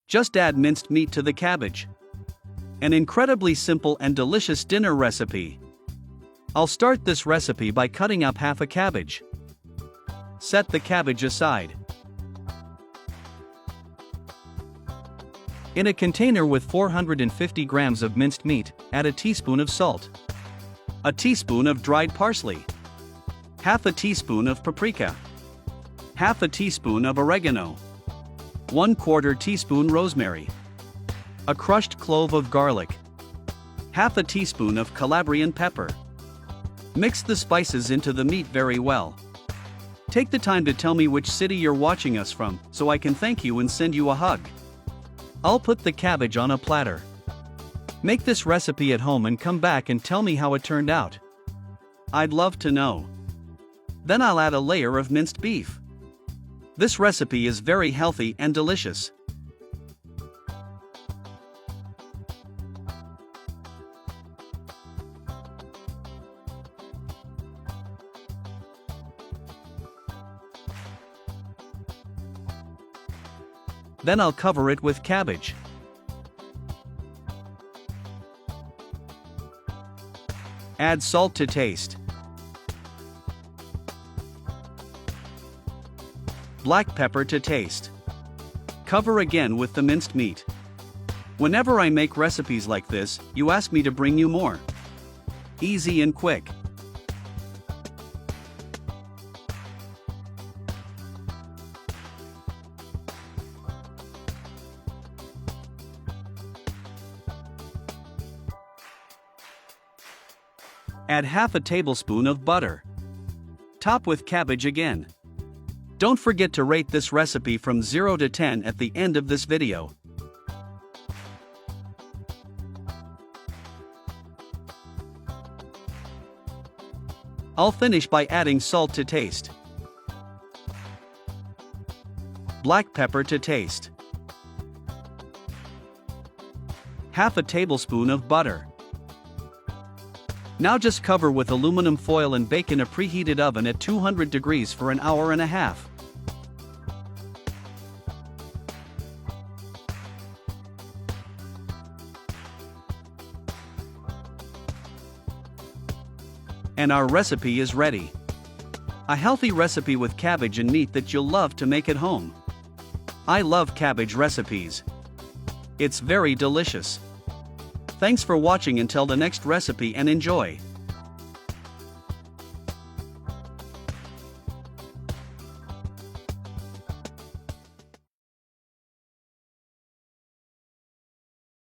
Just add minced meat to the cabbage. An incredibly simple and delicious dinner recipe. I'll start this recipe by cutting up half a cabbage. Set the cabbage aside. In a container with 450 grams of minced meat, add a teaspoon of salt, a teaspoon of dried parsley, half a teaspoon of paprika, half a teaspoon of oregano, 1/4 teaspoon rosemary, a crushed clove of garlic, half a teaspoon of Calabrian pepper. Mix the spices into the meat very well. Take the time to tell me which city you're watching us from, so I can thank you and send you a hug. I'll put the cabbage on a platter. Make this recipe at home and come back and tell me how it turned out. I'd love to know. Then I'll add a layer of minced beef. This recipe is very healthy and delicious. Then I'll cover it with cabbage. Add salt to taste. Black pepper to taste. Cover again with the minced meat. Whenever I make recipes like this, you ask me to bring you more. Easy and quick. Add half a tablespoon of butter. Top with cabbage again. Don't forget to rate this recipe from 0 to 10 at the end of this video. I'll finish by adding salt to taste. Black pepper to taste. Half a tablespoon of butter. Now just cover with aluminum foil and bake in a preheated oven at 200 degrees for an hour and a half. And our recipe is ready. A healthy recipe with cabbage and meat that you'll love to make at home. I love cabbage recipes. It's very delicious. Thanks for watching until the next recipe and enjoy.